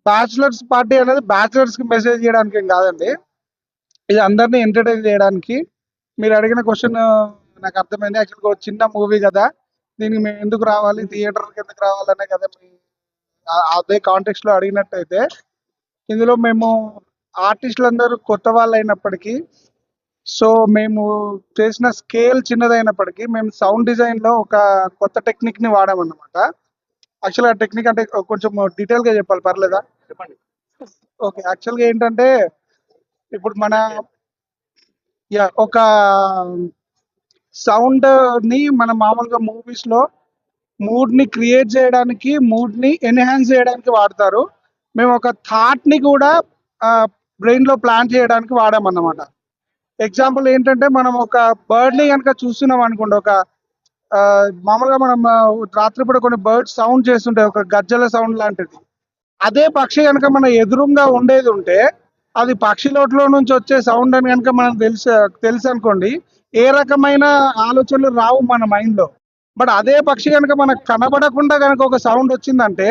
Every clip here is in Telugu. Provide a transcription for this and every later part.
బ్యాచిలర్స్ పార్టీ అనేది బ్యాచిలర్స్ కి మెసేజ్ చేయడానికి ఏం కాదండి. ఇది అందరినీ ఎంటర్టైన్ చేయడానికి. మీరు అడిగిన క్వశ్చన్ నాకు అర్థమైంది. యాక్చువల్గా ఒక చిన్న మూవీ కదా, దీనికి మేము ఎందుకు రావాలి, థియేటర్కి ఎందుకు రావాలనే కదా మీ అదే కాంటెక్స్ట్ లో అడిగినట్టయితే, ఇందులో మేము ఆర్టిస్టులందరూ కొత్త వాళ్ళు అయినప్పటికీ, సో మేము చేసిన స్కేల్ చిన్నదైనప్పటికీ మేము సౌండ్ డిజైన్ లో ఒక కొత్త టెక్నిక్ ని వాడామన్నమాట. యాక్చువల్గా టెక్నిక్ అంటే కొంచెం డీటెయిల్ గా చెప్పాలి, పర్లేదా? చెప్పండి. ఓకే, యాక్చువల్గా ఏంటంటే ఇప్పుడు మన ఒక సౌండ్ ని మన మామూలుగా మూవీస్ లో మూడ్ ని క్రియేట్ చేయడానికి, మూడ్ ని ఎన్హాన్స్ చేయడానికి వాడతారు. మేము ఒక థాట్ ని కూడా బ్రెయిన్ లో ప్లాన్ చేయడానికి వాడామన్నమాట. ఎగ్జాంపుల్ ఏంటంటే, మనం ఒక బర్డ్ ని కనుక చూస్తున్నాం అనుకోండి, ఒక మామూలుగా మనం రాత్రిపూట కొన్ని బర్డ్స్ సౌండ్ చేస్తుంటాయి, ఒక గజ్జల సౌండ్ లాంటిది. అదే పక్షి కనుక మన ఎదురుగా ఉండేది ఉంటే, అది పక్షి నోట్లో నుంచి వచ్చే సౌండ్ అని కనుక మనం తెలుసు అనుకోండి, ఏ రకమైన ఆలోచనలు రావు మన మైండ్ లో. బట్ అదే పక్షి కనుక మనకు కనబడకుండా కనుక ఒక సౌండ్ వచ్చిందంటే,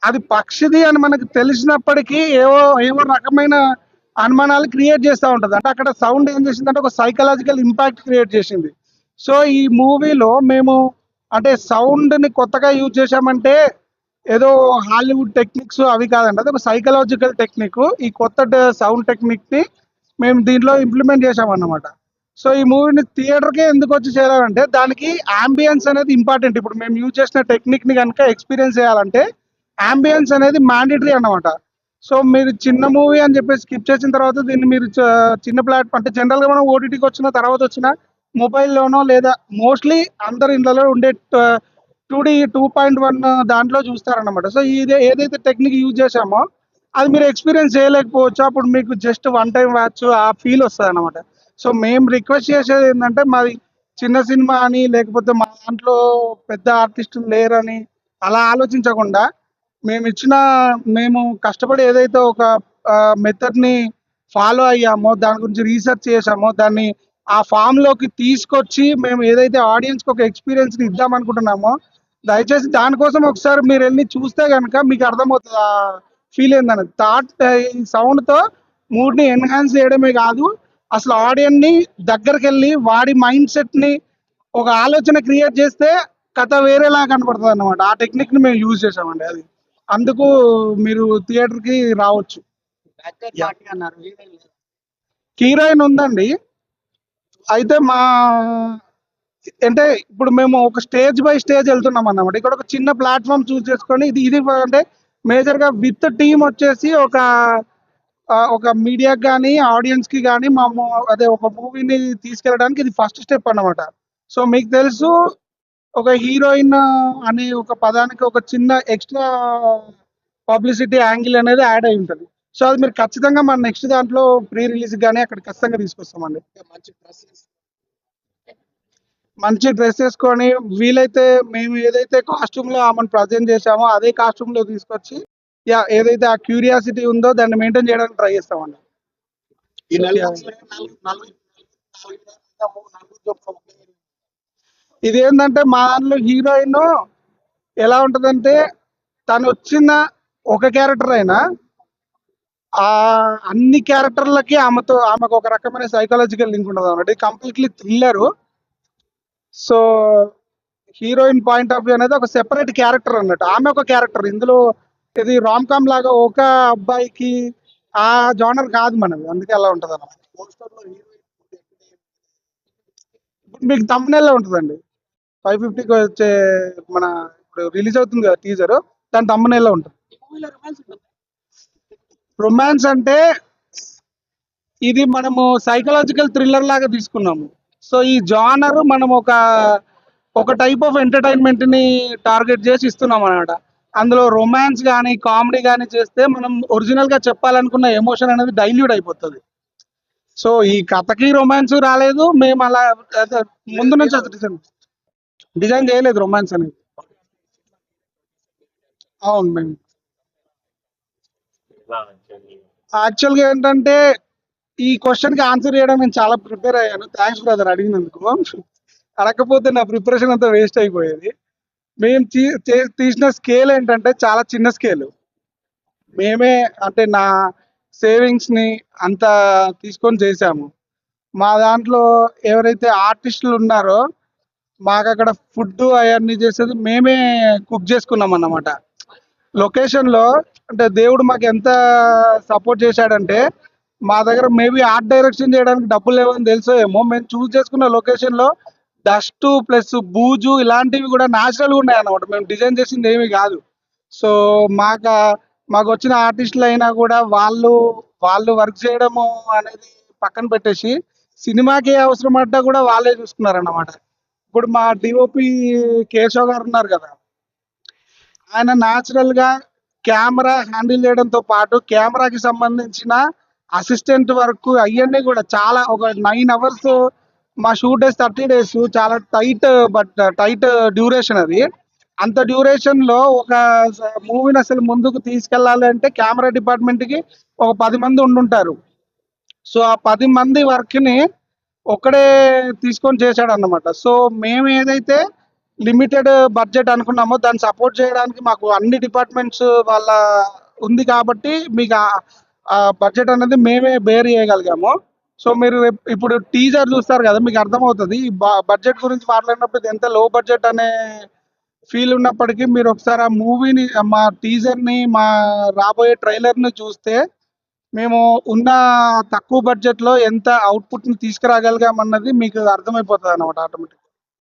అది పక్షిది అని మనకు తెలిసినప్పటికీ ఏవో ఏవో రకమైన అనుమానాలు క్రియేట్ చేస్తూ ఉంటుంది. అంటే అక్కడ సౌండ్ ఏం చేసిందంటే ఒక సైకలాజికల్ ఇంపాక్ట్ క్రియేట్ చేసింది. సో ఈ మూవీలో మేము అంటే సౌండ్ ని కొత్తగా యూజ్ చేశామంటే ఏదో హాలీవుడ్ టెక్నిక్స్ అవి కాదండి, అది ఒక సైకలాజికల్ టెక్నిక్. ఈ కొత్త సౌండ్ టెక్నిక్ ని మేము దీంట్లో ఇంప్లిమెంట్ చేసామన్నమాట. సో ఈ మూవీని థియేటర్కే ఎందుకు వచ్చి చేయాలంటే, దానికి అంబియన్స్ అనేది ఇంపార్టెంట్. ఇప్పుడు మేము యూజ్ చేసిన టెక్నిక్ ని కనుక ఎక్స్పీరియన్స్ చేయాలంటే అంబియన్స్ అనేది మ్యాండేటరీ అన్నమాట. సో మీరు చిన్న మూవీ అని చెప్పేసి స్కిప్ చేసిన తర్వాత దీన్ని మీరు చిన్న ప్లాట్ఫామ్ అంటే జనరల్ గా మనం ఓటీటీకి వచ్చిన తర్వాత వచ్చిన మొబైల్లోనో లేదా మోస్ట్లీ అందరి ఇళ్లలో ఉండే 2D 2.1 దాంట్లో చూస్తారన్నమాట. సో ఇది ఏదైతే టెక్నిక్ యూజ్ చేసామో అది మీరు ఎక్స్పీరియన్స్ చేయలేకపోవచ్చు. అప్పుడు మీకు జస్ట్ వన్ టైం వాచ్ ఆ ఫీల్ వస్తుంది అన్నమాట. సో మేము రిక్వెస్ట్ చేసేది ఏంటంటే, మాది చిన్న సినిమా అని లేకపోతే మా దాంట్లో పెద్ద ఆర్టిస్టులు లేరని అలా ఆలోచించకుండా, మేము కష్టపడి ఏదైతే ఒక మెథడ్ ని ఫాలో అయ్యామో, దాని గురించి రీసెర్చ్ చేసామో, దాన్ని ఆ ఫామ్ లోకి తీసుకొచ్చి మేము ఏదైతే ఆడియన్స్ కి ఒక ఎక్స్పీరియన్స్ ని ఇద్దాం అనుకుంటున్నామో, దయచేసి దానికోసం ఒకసారి మీరు వెళ్ళి చూస్తే కనుక మీకు అర్థమవుతుంది ఆ ఫీల్ ఏందని. ఈ సౌండ్ తో మూడ్ ని ఎన్హాన్స్ చేయడమే కాదు, అసలు ఆడియన్స్ ని దగ్గరికి వెళ్ళి వాడి మైండ్ సెట్ ని ఒక ఆలోచన క్రియేట్ చేస్తే కథ వేరేలా కనపడుతుంది అన్నమాట. ఆ టెక్నిక్ ని మేము యూజ్ చేసామండి. అది అందుకు మీరు థియేటర్ కి రావచ్చు. హీరోయిన్ ఉందండి. అయితే అంటే ఇప్పుడు మేము ఒక స్టేజ్ బై స్టేజ్ వెళ్తున్నాం అన్నమాట. ఇక్కడ ఒక చిన్న ప్లాట్ఫామ్ చూస్ చేసుకొని ఇది అంటే మేజర్ గా విత్ టీమ్ వచ్చేసి ఒక మీడియాకి కానీ ఆడియన్స్ కి కానీ అదే ఒక మూవీని తీసుకెళ్ళడానికి ఇది ఫస్ట్ స్టెప్ అన్నమాట. సో మీకు తెలుసు, ఒక హీరోయిన్ అనే ఒక పదానికి ఒక చిన్న ఎక్స్ట్రా పబ్లిసిటీ యాంగిల్ అనేది యాడ్ అయి ఉంటుంది. సో అది మీరు ఖచ్చితంగా మన నెక్స్ట్ దాంట్లో ప్రీ రిలీజ్ కానీ అక్కడ ఖచ్చితంగా తీసుకొస్తామండి. మంచి డ్రెస్ వేసుకొని, వీలైతే మేము ఏదైతే కాస్ట్యూమ్ లో ఆమెను ప్రజెంట్ చేసామో అదే కాస్ట్యూమ్ లో తీసుకొచ్చి ఏదైతే ఆ క్యూరియాసిటీ ఉందో దాన్ని మెయింటైన్ చేయడానికి ట్రై చేస్తామండి. ఇది ఏంటంటే మా దాంట్లో హీరోయిన్ ఎలా ఉంటదంటే, తను వచ్చిన ఒక క్యారెక్టర్ అయినా ఆ అన్ని క్యారెక్టర్లకి ఆమెకు ఒక రకమైన సైకలాజికల్ లింక్ ఉంటుంది అన్నమాట. ఇది completely thriller. So heroine point of view అనేది ఒక సెపరేట్ క్యారెక్టర్ అన్నట్టు. ఆమె ఒక క్యారెక్టర్ ఇందులో. ఇది రామ్ కామ్ లాగా ఒక అబ్బాయికి ఆ జానర్ కాదు మనది, అందుకే అలా ఉంటది అన్నమాట. మీకు thumbnail లో ఉంటుందండి. 550కి వచ్చే మన ఇప్పుడు రిలీజ్ అవుతుంది కదా టీజర్, దాని thumbnail లో ఉంటుంది. రొమాన్స్ అంటే ఇది మనము సైకలాజికల్ థ్రిల్లర్ లాగా తీసుకున్నాము. సో ఈ జానర్ మనం ఒక టైప్ ఆఫ్ ఎంటర్టైన్మెంట్ ని టార్గెట్ చేసి ఇస్తున్నాం అన్నమాట. అందులో రొమాన్స్ కానీ కామెడీ కానీ చేస్తే మనం ఒరిజినల్ గా చెప్పాలనుకున్న ఎమోషన్ అనేది డైల్యూట్ అయిపోతుంది. సో ఈ కథకి రొమాన్స్ రాలేదు, మేము అలా ముందు నుంచి డిజైన్ చేయలేదు రొమాన్స్ అనేది. అవును, మేము యాక్చువల్గా ఏంటంటే ఈ క్వశ్చన్ కి ఆన్సర్ చేయడం నేను చాలా ప్రిపేర్ అయ్యాను. థ్యాంక్స్ బ్రదర్ అడిగినందుకు. అడగకపోతే నా ప్రిపరేషన్ అంతా వేస్ట్ అయిపోయేది. మేము తీసిన స్కేల్ ఏంటంటే చాలా చిన్న స్కేల్. మేమే అంటే నా సేవింగ్స్‌ని అంతా తీసుకొని చేశాము. మా దాంట్లో ఎవరైతే ఆర్టిస్టులు ఉన్నారో మాకక్కడ ఫుడ్డు అయన్నీ చేసేది మేమే కుక్ చేసుకున్నామన్నమాట. లొకేషన్‌లో అంటే దేవుడు మాకెంత సపోర్ట్ చేశాడంటే, మా దగ్గర మేబీ ఆర్ట్ డైరెక్షన్ చేయడానికి డబ్బులు లేవని తెలుసో ఏమో, మేము చూజ్ చేసుకున్న లొకేషన్‌లో డస్టు ప్లస్ బూజు ఇలాంటివి కూడా న్యాచురల్‌గా ఉన్నాయన్నమాట. మేము డిజైన్ చేసిందేమి గాదు. సో, మాకా మాకొచ్చిన ఆర్టిస్టులయినా గూడా వాళ్ళు వర్క్ చేయడము అనేది పక్కన పెట్టేసి, సినిమాకి ఏ అవసరం పడ్డా గూడా వాళ్ళే చూసుకున్నారన్నమాట. ఇప్పుడు మా డీఓపీ కేశవ్ గారున్నారు గదా! ఆయన న్యాచురల్‌గా కెమెరా హ్యాండిల్ చేయడంతో పాటు, కెమెరాకి సంబంధించిన అసిస్టెంట్ వర్క్ అయన్నీ గూడా చాలా ఒక 9 అవర్స్ మా షూట్ డేస్ 30 డేస్ చాలా టైట్ డ్యూరేషన్ అది. అంత డ్యూరేషన్‌లో ఒక మూవీని అసలు ముందుకు తీసుకెళ్ళాలి అంటే కెమెరా డిపార్ట్‌మెంట్‌కి ఒక 10 మంది ఉండుంటారు. సో, ఆ 10 మంది వర్క్‌ని ఒక్కడే తీసుకొని చేశాడన్నమాట. సో, మేము ఏదైతే లిమిటెడ్ బడ్జెట్ అనుకున్నామో దాన్ని సపోర్ట్ చేయడానికి మాకు అన్ని డిపార్ట్మెంట్స్ వాళ్ళ ఉంది కాబట్టి మీకు ఆ బడ్జెట్ అనేది మేమే బేర్ చేయగలిగాము. సో, మీరు ఇప్పుడు టీజర్ చూస్తారు కదా! మీకు అర్థమవుతది. ఈ బడ్జెట్ గురించి మాట్లాడినప్పుడు ఇది ఎంత లో బడ్జెట్ అనే ఫీల్ ఉన్నప్పటికీ మీరు ఒకసారి ఆ మూవీని మా టీజర్‌ని, మా రాబోయే ట్రైలర్‌ని చూస్తే మేము ఉన్న తక్కువ బడ్జెట్‌లో ఎంత అవుట్‌పుట్‌ని తీసుకురాగలిగామన్నది మీకు అర్థమైపోతదనమాట ఆటోమేటిక్‌గా.